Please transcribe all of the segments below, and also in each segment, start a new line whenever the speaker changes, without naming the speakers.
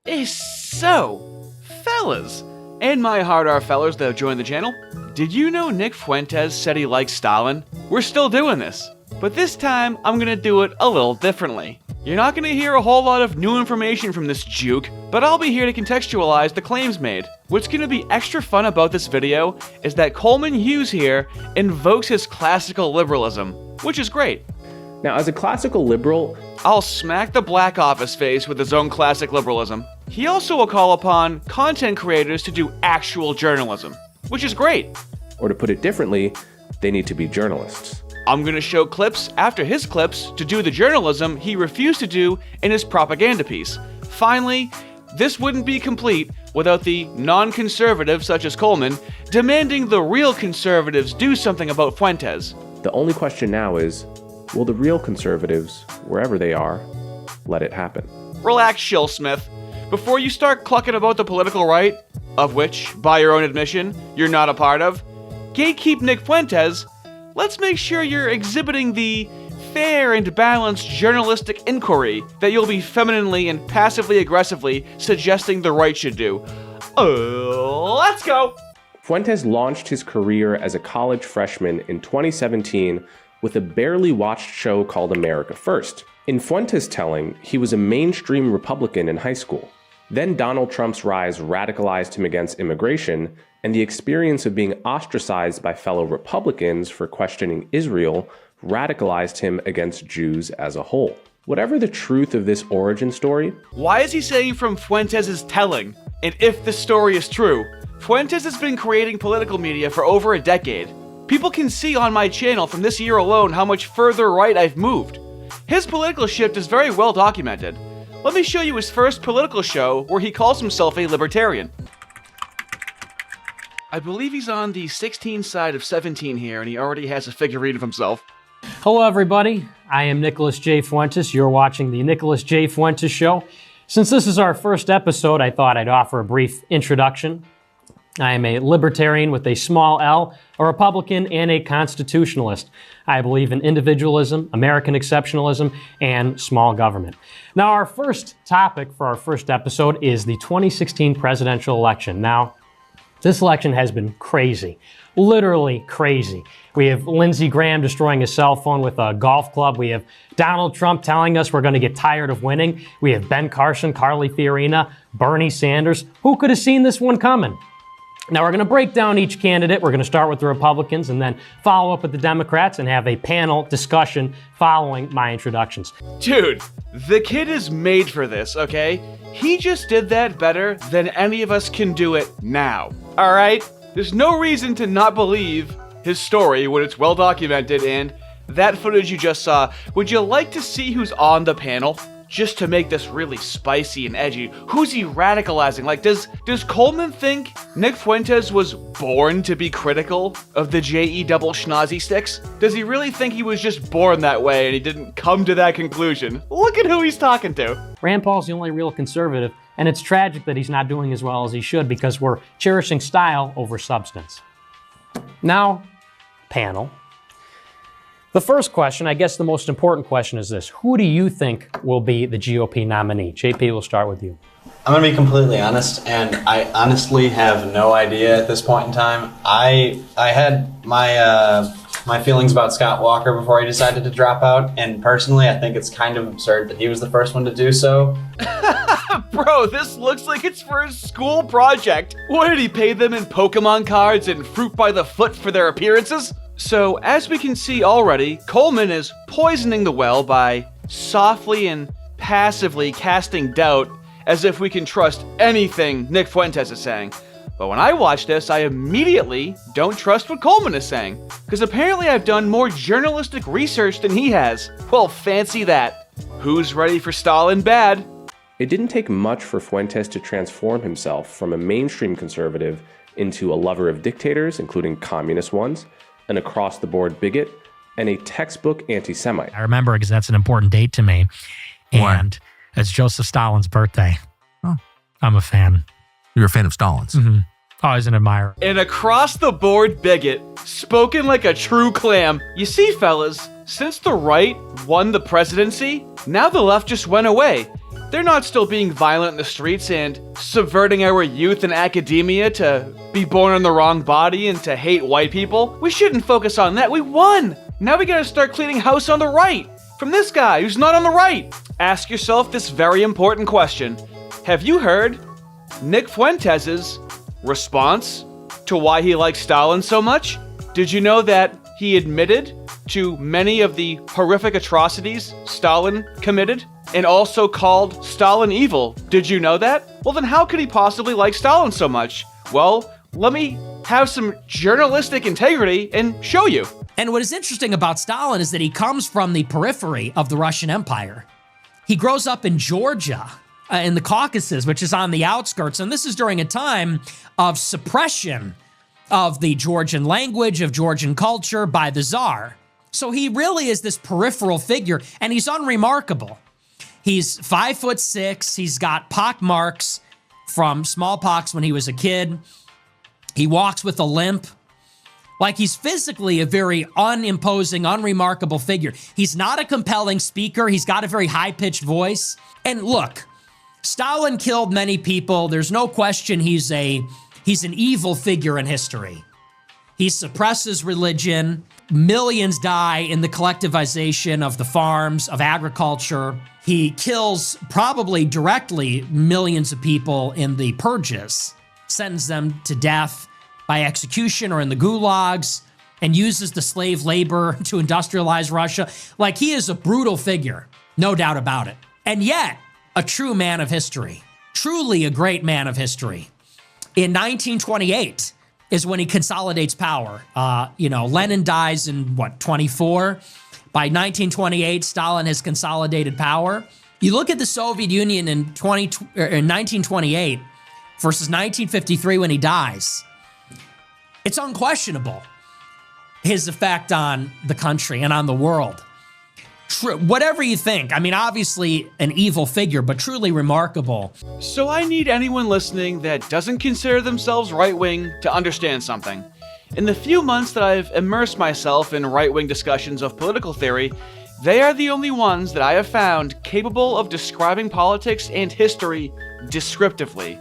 So, fellas, and my hard R fellas that have joined the channel, did you know Nick Fuentes said he likes Stalin? We're still doing this, but this time I'm gonna do it a little differently. You're not gonna hear a whole lot of new information from this juke, but I'll be here to contextualize the claims made. What's gonna be extra fun about this video is that Coleman Hughes here invokes his classical liberalism, which is great.
Now, as a classical liberal,
I'll smack the black office face with his own classic liberalism. He also will call upon content creators to do actual journalism, which is great.
or to put it differently, they need to be journalists.
I'm gonna show clips after his clips to do the journalism he refused to do in his propaganda piece. Finally, this wouldn't be complete without the non-conservatives such as Coleman demanding the real conservatives do something about Fuentes.
The only question now is, will the real conservatives, wherever they are, let it happen?
Relax, Shillsmith. Before you start clucking about the political right, of which, by your own admission, you're not a part of, gatekeep Nick Fuentes, let's make sure you're exhibiting the fair and balanced journalistic inquiry that you'll be femininely and passively aggressively suggesting the right should do. Let's go!
Fuentes launched his career as a college freshman in 2017 with a barely watched show called America First. In Fuentes' telling, he was a mainstream Republican in high school. Then Donald Trump's rise radicalized him against immigration, and the experience of being ostracized by fellow Republicans for questioning Israel radicalized him against Jews as a whole. Whatever the truth of this origin story,
why is he saying from Fuentes' telling? And if the story is true, Fuentes has been creating political media for over a decade. People can see on my channel from this year alone how much further right I've moved. His political shift is very well documented. Let me show you his first political show where he calls himself a libertarian. I believe he's on the 16 side of 17 here, and he already has a figurine of himself.
Hello everybody, I am Nicholas J. Fuentes. You're watching the Nicholas J. Fuentes Show. Since this is our first episode, I thought I'd offer a brief introduction. I am a libertarian with a small L, a Republican, and a constitutionalist. I believe in individualism, American exceptionalism, and small government. Now, our first topic for our first episode is the 2016 presidential election. Now, this election has been crazy, literally crazy. We have Lindsey Graham destroying his cell phone with a golf club. We have Donald Trump telling us we're going to get tired of winning. We have Ben Carson, Carly Fiorina, Bernie Sanders. Who could have seen this one coming? Now, we're going to break down each candidate. We're going to start with the Republicans and then follow up with the Democrats and have a panel discussion following my introductions.
Dude, the kid is made for this, okay? He just did that better than any of us can do it now, all right? There's no reason to not believe his story when it's well documented, and that footage you just saw, would you like to see who's on the panel? Just to make this really spicy and edgy, who's he radicalizing? Like, does Coleman think Nick Fuentes was born to be critical of the J.E. double schnozzy sticks? Does he really think he was just born that way and he didn't come to that conclusion? Look at who he's talking to.
Rand Paul's the only real conservative, and it's tragic that he's not doing as well as he should because we're cherishing style over substance. Now, panel. The first question, I guess the most important question is this. Who do you think will be the GOP nominee? JP, we'll start with you.
I'm going to be completely honest, and I honestly have no idea at this point in time. I had my feelings about Scott Walker before he decided to drop out, and personally I think it's kind of absurd that he was the first one to do so.
Bro, this looks like it's for his school project. What, did he pay them in Pokemon cards and fruit by the foot for their appearances? So, as we can see already, Coleman is poisoning the well by softly and passively casting doubt as if we can trust anything Nick Fuentes is saying. But when I watch this, I immediately don't trust what Coleman is saying, because apparently I've done more journalistic research than he has. Well, fancy that. Who's ready for Stalin bad?
it didn't take much for Fuentes to transform himself from a mainstream conservative into a lover of dictators, including communist ones, an across-the-board bigot, and a textbook anti-Semite.
I remember because that's an important date to me. And it's Joseph Stalin's birthday.
Oh.
I'm a fan.
You're a fan of Stalin's.
Mm-hmm. Always an admirer.
An across-the-board bigot, spoken like a true clam. You see, fellas, since the right won the presidency, now the left just went away. They're not still being violent in the streets and subverting our youth in academia to be born in the wrong body and to hate white people. We shouldn't focus on that. We won. Now we gotta start cleaning house on the right. From this guy who's not on the right. Ask yourself this very important question. Have you heard Nick Fuentes' response to why he likes Stalin so much? Did you know that he admitted to many of the horrific atrocities Stalin committed and also called Stalin evil? Did you know that? Well, then how could he possibly like Stalin so much? Well, let me have some journalistic integrity and show you.
And what is interesting about Stalin is that he comes from the periphery of the Russian Empire. He grows up in Georgia, in the Caucasus, which is on the outskirts, and this is during a time of suppression of the Georgian language, of Georgian culture by the Tsar. So he really is this peripheral figure, and he's unremarkable. He's 5'6", he's got pock marks from smallpox when he was a kid. He walks with a limp. Like, he's physically a very unimposing, unremarkable figure. He's not a compelling speaker. He's got a very high-pitched voice. And look, Stalin killed many people. There's no question he's an evil figure in history. He suppresses religion. Millions die in the collectivization of the farms, of agriculture. He kills, probably directly, millions of people in the purges, sentences them to death by execution or in the gulags, and uses the slave labor to industrialize Russia. Like, he is a brutal figure, no doubt about it. And yet, a true man of history, truly a great man of history. In 1928 is when he consolidates power. Lenin dies in, 24? By 1928, Stalin has consolidated power. You look at the Soviet Union in 1928 versus 1953 when he dies. It's unquestionable, his effect on the country and on the world. Whatever you think, I mean, obviously an evil figure, but truly remarkable.
So I need anyone listening that doesn't consider themselves right-wing to understand something. In the few months that I've immersed myself in right-wing discussions of political theory, they are the only ones that I have found capable of describing politics and history descriptively.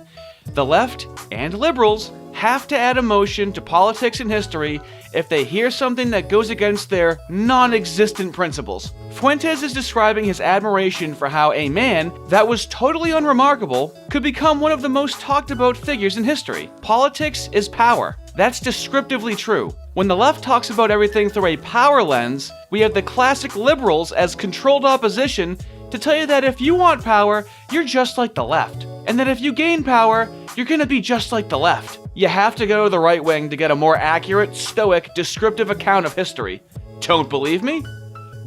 The left and liberals have to add emotion to politics and history if they hear something that goes against their non-existent principles. Fuentes is describing his admiration for how a man that was totally unremarkable could become one of the most talked about figures in history. Politics is power. That's descriptively true. When the left talks about everything through a power lens, we have the classic liberals as controlled opposition to tell you that if you want power, you're just like the left. And that if you gain power, you're gonna be just like the left. You have to go to the right wing to get a more accurate, stoic, descriptive account of history. Don't believe me?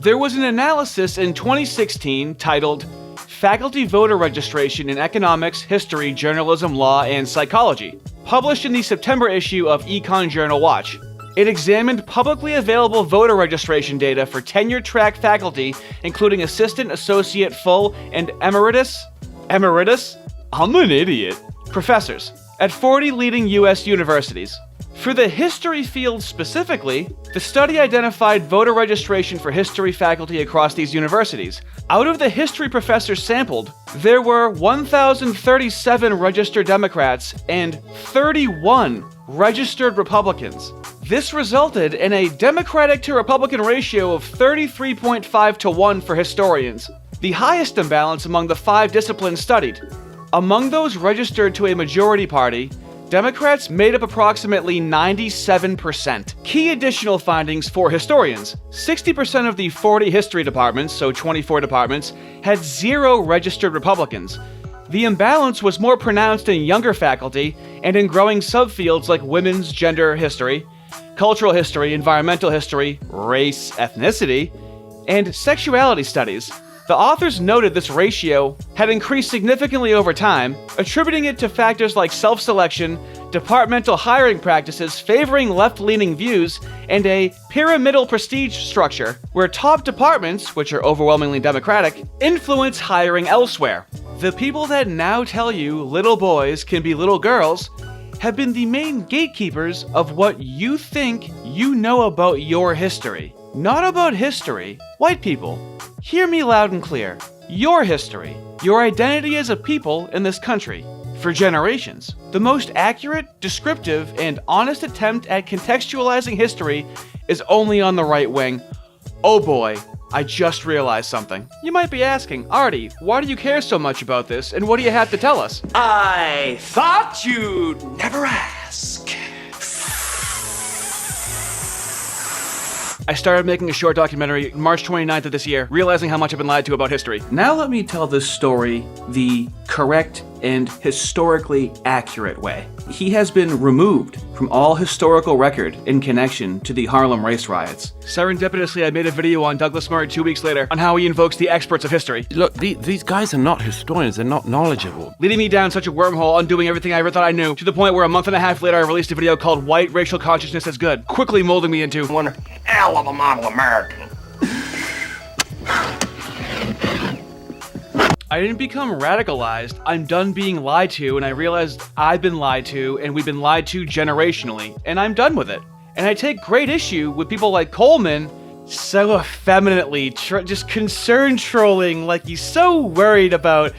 There was an analysis in 2016 titled Faculty Voter Registration in Economics, History, Journalism, Law, and Psychology, published in the September issue of Econ Journal Watch. It examined publicly available voter registration data for tenure-track faculty, including assistant, associate, full, and emeritus? I'm an idiot. Professors at 40 leading U.S. universities. For the history field specifically, the study identified voter registration for history faculty across these universities. Out of the history professors sampled, there were 1,037 registered Democrats and 31 registered Republicans. This resulted in a Democratic to Republican ratio of 33.5 to 1 for historians, the highest imbalance among the 5 disciplines studied. Among those registered to a majority party, Democrats made up approximately 97%. Key additional findings for historians: 60% of the 40 history departments, so 24 departments, had 0 registered Republicans. The imbalance was more pronounced in younger faculty and in growing subfields like women's gender history, cultural history, environmental history, race, ethnicity, and sexuality studies. The authors noted this ratio had increased significantly over time, attributing it to factors like self-selection, departmental hiring practices favoring left-leaning views, and a pyramidal prestige structure, where top departments, which are overwhelmingly Democratic, influence hiring elsewhere. The people that now tell you little boys can be little girls have been the main gatekeepers of what you think you know about your history. Not about history. White people, hear me loud and clear. your history, your identity as a people in this country, for generations. The most accurate, descriptive, and honest attempt at contextualizing history is only on the right wing. Oh boy, I just realized something. You might be asking, Ardy, why do you care so much about this, and what do you have to tell us?
I thought you'd never ask.
I started making a short documentary March 29th of this year, realizing how much I've been lied to about history. Now let me tell this story the correct and historically accurate way. He has been removed from all historical record in connection to the Harlem race riots. Serendipitously, I made a video on Douglas Murray 2 weeks later on how he invokes the experts of history.
Look, these guys are not historians, they're not knowledgeable.
Leading me down such a wormhole, undoing everything I ever thought I knew, to the point where a month and a half later I released a video called White Racial Consciousness is Good, quickly molding me into
One hell of a model American.
I didn't become radicalized. I'm done being lied to, and I realized I've been lied to, and we've been lied to generationally, and I'm done with it. And I take great issue with people like Coleman so effeminately, just concern trolling like he's so worried about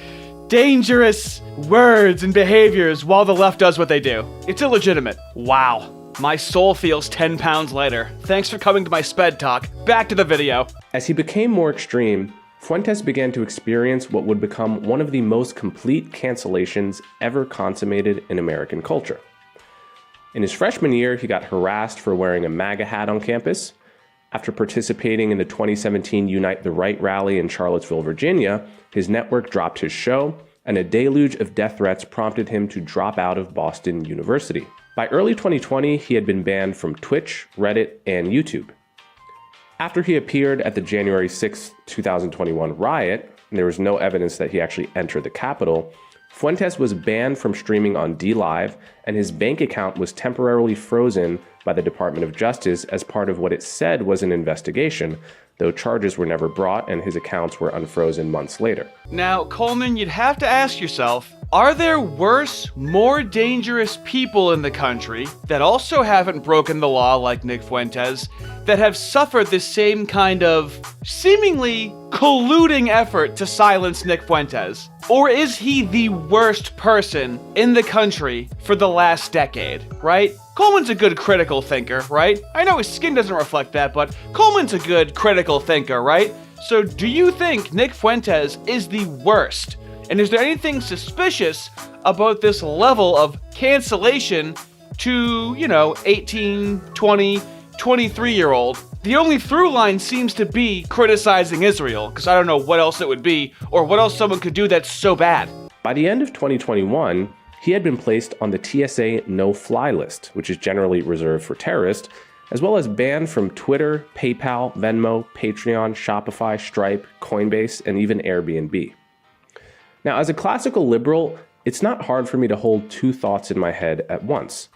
dangerous words and behaviors while the left does what they do. It's illegitimate. Wow. My soul feels 10 pounds lighter. Thanks for coming to my sped talk. Back to the video.
As he became more extreme, Fuentes began to experience what would become one of the most complete cancellations ever consummated in American culture. In his freshman year, he got harassed for wearing a MAGA hat on campus. After participating in the 2017 Unite the Right rally in Charlottesville, Virginia, his network dropped his show, and a deluge of death threats prompted him to drop out of Boston University. By early 2020, he had been banned from Twitch, Reddit, and YouTube. After he appeared at the January 6, 2021 riot, and there was no evidence that he actually entered the Capitol, Fuentes was banned from streaming on DLive, and his bank account was temporarily frozen by the Department of Justice as part of what it said was an investigation, though charges were never brought and his accounts were unfrozen months later.
Now, Coleman, you'd have to ask yourself, are there worse, more dangerous people in the country that also haven't broken the law like Nick Fuentes, that have suffered this same kind of seemingly colluding effort to silence Nick Fuentes? Or is he the worst person in the country for the last decade, right? Coleman's a good critical thinker, right? I know his skin doesn't reflect that, but Coleman's a good critical thinker, right? So do you think Nick Fuentes is the worst? And is there anything suspicious about this level of cancellation to, 18, 20, 23-year-old? The only through line seems to be criticizing Israel, because I don't know what else it would be, or what else someone could do that's so bad.
By the end of 2021, he had been placed on the TSA no-fly list, which is generally reserved for terrorists, as well as banned from Twitter, PayPal, Venmo, Patreon, Shopify, Stripe, Coinbase, and even Airbnb. Now, as a classical liberal, it's not hard for me to hold two thoughts in my head at once.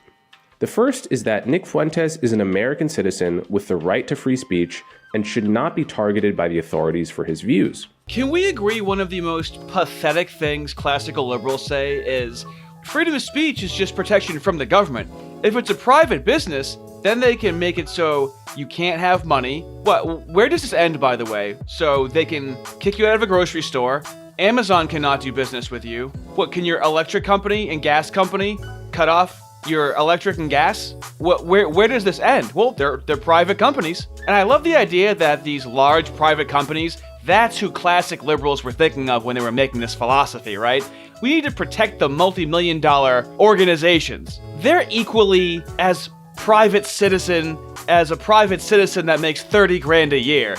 The first is that Nick Fuentes is an American citizen with the right to free speech and should not be targeted by the authorities for his views.
Can we agree one of the most pathetic things classical liberals say is freedom of speech is just protection from the government? If it's a private business, then they can make it so you can't have money. Where does this end, by the way? So they can kick you out of a grocery store. Amazon cannot do business with you. Can your electric company and gas company cut off your electric and gas? Where does this end? Well, they're private companies. And I love the idea that these large private companies, that's who classic liberals were thinking of when they were making this philosophy, right? We need to protect the multi-million-dollar organizations. They're equally as private citizen as a private citizen that makes 30 grand a year,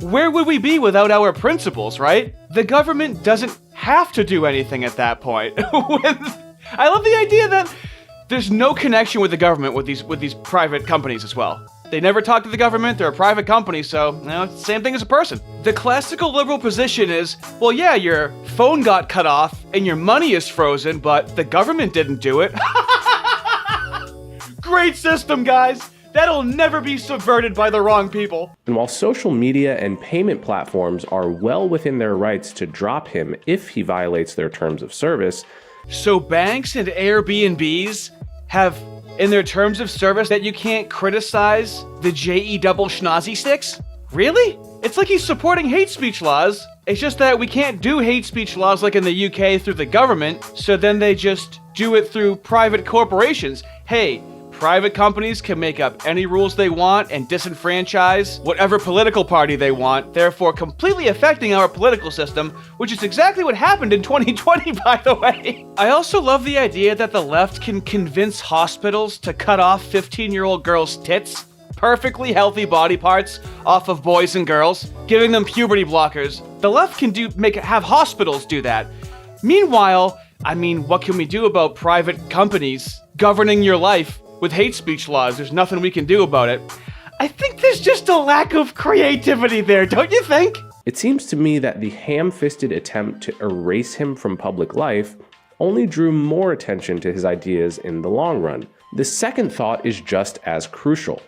Where would we be without our principles, right? The government doesn't have to do anything at that point. I love the idea that there's no connection with the government with these private companies as well. They never talk to the government, they're a private company, so it's the same thing as a person. The classical liberal position is, well, yeah, your phone got cut off and your money is frozen, but the government didn't do it. Great system, guys! That'll never be subverted by the wrong people.
And while social media and payment platforms are well within their rights to drop him if he violates their terms of service,
so banks and Airbnbs have in their terms of service that you can't criticize the JE double schnazi sticks? Really? It's like he's supporting hate speech laws It's just that we can't do hate speech laws like in the UK through the government, so then they just do it through private corporations. Hey, private companies can make up any rules they want and disenfranchise whatever political party they want, therefore completely affecting our political system, which is exactly what happened in 2020, by the way. I also love the idea that the left can convince hospitals to cut off 15-year-old girls' tits, perfectly healthy body parts, off of boys and girls, giving them puberty blockers. The left can have hospitals do that. Meanwhile, I mean, what can we do about private companies governing your life with hate speech laws? There's nothing we can do about it. I think there's just a lack of creativity there, don't you think?
It seems to me that the ham-fisted attempt to erase him from public life only drew more attention to his ideas in the long run. The second thought is just as crucial.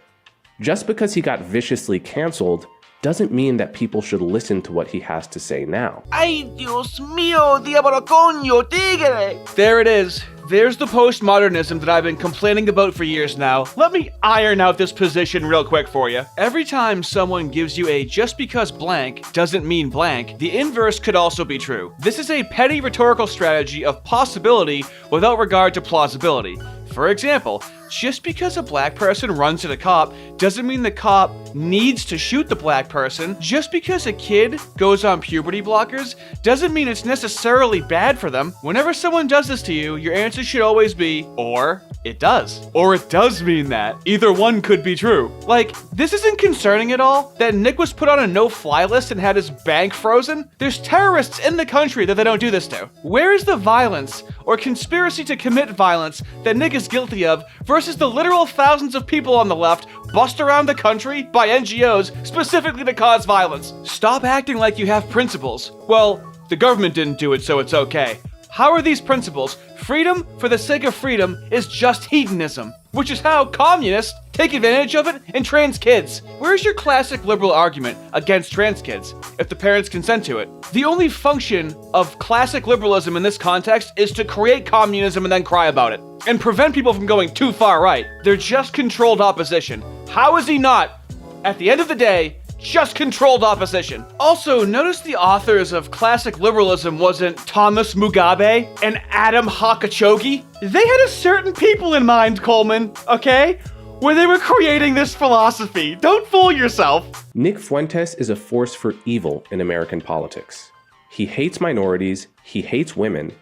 Just because he got viciously canceled doesn't mean that people should listen to what he has to say now.
Ay, Dios mío, diablo coño, tigre!
There it is. There's the postmodernism that I've been complaining about for years now. Let me iron out this position real quick for you. Every time someone gives you a just because blank doesn't mean blank, the inverse could also be true. This is a petty rhetorical strategy of possibility without regard to plausibility. For example, just because a black person runs at a cop doesn't mean the cop needs to shoot the black person. Just because a kid goes on puberty blockers doesn't mean it's necessarily bad for them. Whenever someone does this to you, your answer should always be, or it does. Or it does mean that. Either one could be true. Like, this isn't concerning at all that Nick was put on a no-fly list and had his bank frozen. There's terrorists in the country that they don't do this to. Where is the violence or conspiracy to commit violence that Nick is guilty of versus the literal thousands of people on the left bust around the country by NGOs specifically to cause violence? Stop acting like you have principles. Well, the government didn't do it, so it's okay. How are these principles? Freedom for the sake of freedom is just hedonism, which is how communists take advantage of it in trans kids. Where's your classic liberal argument against trans kids if the parents consent to it? The only function of classic liberalism in this context is to create communism and then cry about it, and prevent people from going too far right. They're just controlled opposition. How is he not, at the end of the day, just controlled opposition? Also, notice the authors of classic liberalism wasn't Thomas Mugabe and Adam Hakachogi. They had a certain people in mind, Coleman, okay? When they were creating this philosophy. Don't fool yourself.
Nick Fuentes is a force for evil in American politics. He hates minorities, he hates women,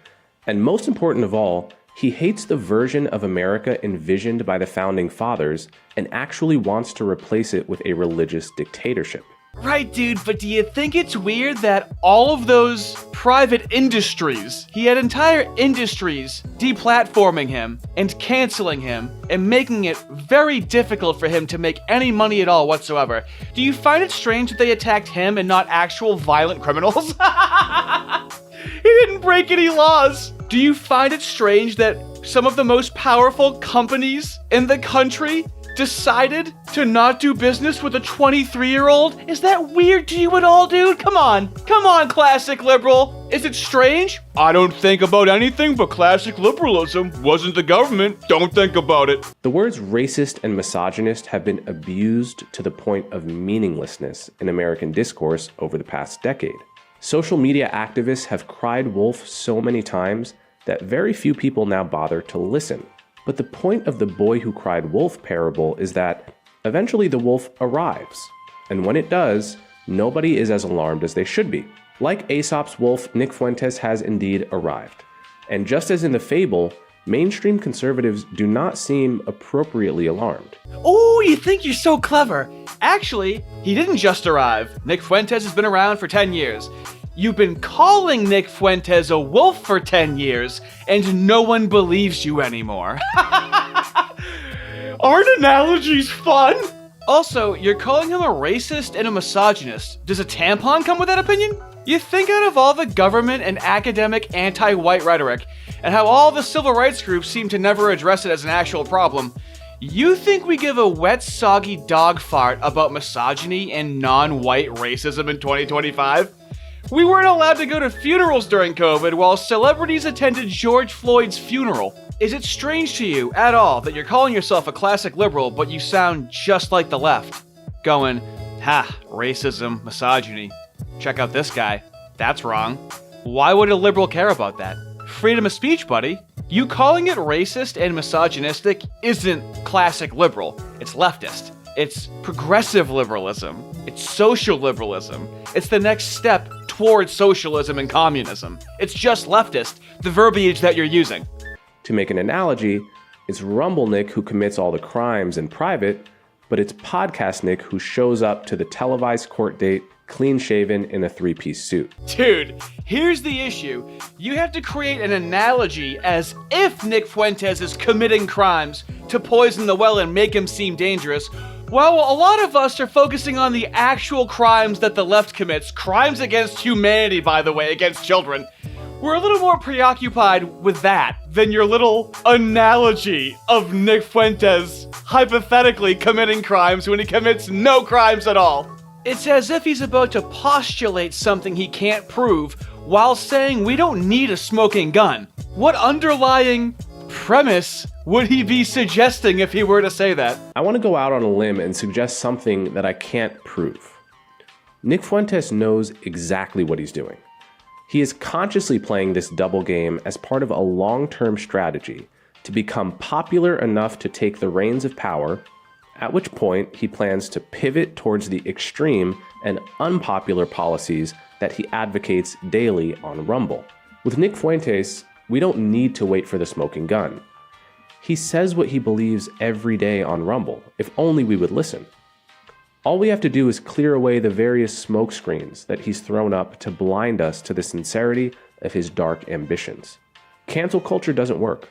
and most important of all, he hates the version of America envisioned by the Founding Fathers and actually wants to replace it with a religious dictatorship.
Right, dude, but do you think it's weird that all of those private industries, he had entire industries deplatforming him and canceling him and making it very difficult for him to make any money at all whatsoever. Do you find it strange that they attacked him and not actual violent criminals? He didn't break any laws. Do you find it strange that some of the most powerful companies in the country decided to not do business with a 23-year-old? Is that weird to you at all, dude? Come on, classic liberal. Is it strange? I don't think about anything but classic liberalism. Wasn't the government. Don't think about it.
The words racist and misogynist have been abused to the point of meaninglessness in American discourse over the past decade. Social media activists have cried wolf so many times that very few people now bother to listen. But the point of the boy who cried wolf parable is that eventually the wolf arrives. And when it does, nobody is as alarmed as they should be. Like Aesop's wolf, Nick Fuentes has indeed arrived. And just as in the fable, mainstream conservatives do not seem appropriately alarmed.
Oh, you think you're so clever. Actually, he didn't just arrive. Nick Fuentes has been around for 10 years. You've been calling Nick Fuentes a wolf for 10 years, and no one believes you anymore. Aren't analogies fun? Also, you're calling him a racist and a misogynist. Does a tampon come with that opinion? You think out of all the government and academic anti-white rhetoric, and how all the civil rights groups seem to never address it as an actual problem, you think we give a wet, soggy dog fart about misogyny and non-white racism in 2025? We weren't allowed to go to funerals during COVID while celebrities attended George Floyd's funeral. Is it strange to you at all that you're calling yourself a classic liberal, but you sound just like the left? Going, ha, racism, misogyny. Check out this guy. That's wrong. Why would a liberal care about that? Freedom of speech, buddy. You calling it racist and misogynistic isn't classic liberal. It's leftist. It's progressive liberalism. It's social liberalism. It's the next step towards socialism and communism. It's just leftist, the verbiage that you're using.
To make an analogy, it's Rumble Nick who commits all the crimes in private, but it's Podcast Nick who shows up to the televised court date clean-shaven in a three-piece suit.
Dude, here's the issue. You have to create an analogy as if Nick Fuentes is committing crimes to poison the well and make him seem dangerous, while a lot of us are focusing on the actual crimes that the left commits, crimes against humanity, by the way, against children. We're a little more preoccupied with that than your little analogy of Nick Fuentes hypothetically committing crimes when he commits no crimes at all. It's as if he's about to postulate something he can't prove while saying we don't need a smoking gun. What underlying premise would he be suggesting if he were to say that?
I want to go out on a limb and suggest something that I can't prove. Nick Fuentes knows exactly what he's doing. He is consciously playing this double game as part of a long-term strategy to become popular enough to take the reins of power, at which point he plans to pivot towards the extreme and unpopular policies that he advocates daily on Rumble. With Nick Fuentes, we don't need to wait for the smoking gun. He says what he believes every day on Rumble, if only we would listen. All we have to do is clear away the various smoke screens that he's thrown up to blind us to the sincerity of his dark ambitions. Cancel culture doesn't work.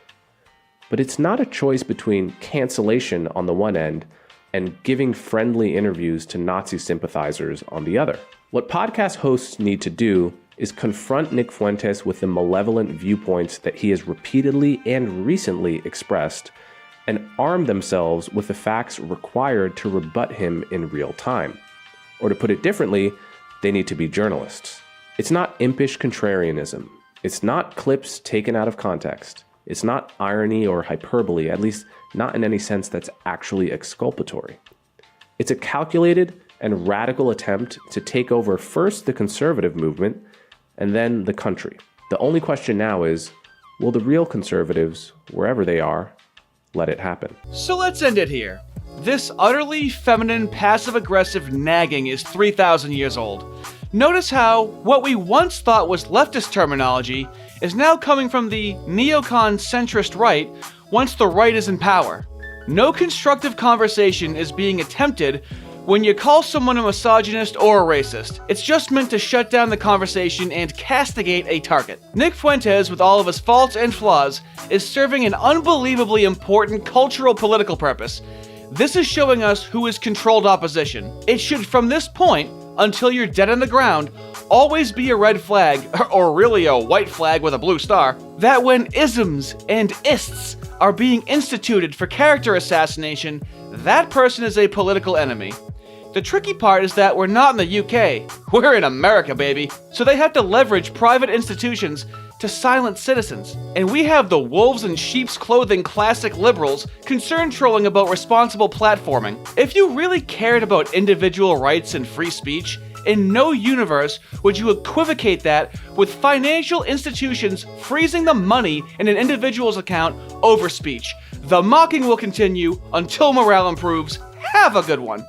But it's not a choice between cancellation on the one end and giving friendly interviews to Nazi sympathizers on the other. What podcast hosts need to do is confront Nick Fuentes with the malevolent viewpoints that he has repeatedly and recently expressed, and arm themselves with the facts required to rebut him in real time. Or to put it differently, they need to be journalists. It's not impish contrarianism. It's not clips taken out of context. It's not irony or hyperbole, at least not in any sense that's actually exculpatory. It's a calculated and radical attempt to take over first the conservative movement and then the country. The only question now is, will the real conservatives, wherever they are, let it happen?
So let's end it here. This utterly feminine, passive-aggressive nagging is 3,000 years old. Notice how what we once thought was leftist terminology is now coming from the neocon centrist right once the right is in power. No constructive conversation is being attempted when you call someone a misogynist or a racist. It's just meant to shut down the conversation and castigate a target. Nick Fuentes, with all of his faults and flaws, is serving an unbelievably important cultural political purpose. This is showing us who is controlled opposition. It should, from this point, until you're dead on the ground, always be a red flag, or really a white flag with a blue star, that when isms and ists are being instituted for character assassination, that person is a political enemy. The tricky part is that we're not in the UK, we're in America, baby. So they have to leverage private institutions to silence citizens. And we have the wolves in sheep's clothing classic liberals concerned trolling about responsible platforming. If you really cared about individual rights and free speech, in no universe would you equivocate that with financial institutions freezing the money in an individual's account over speech. The mocking will continue until morale improves. Have a good one.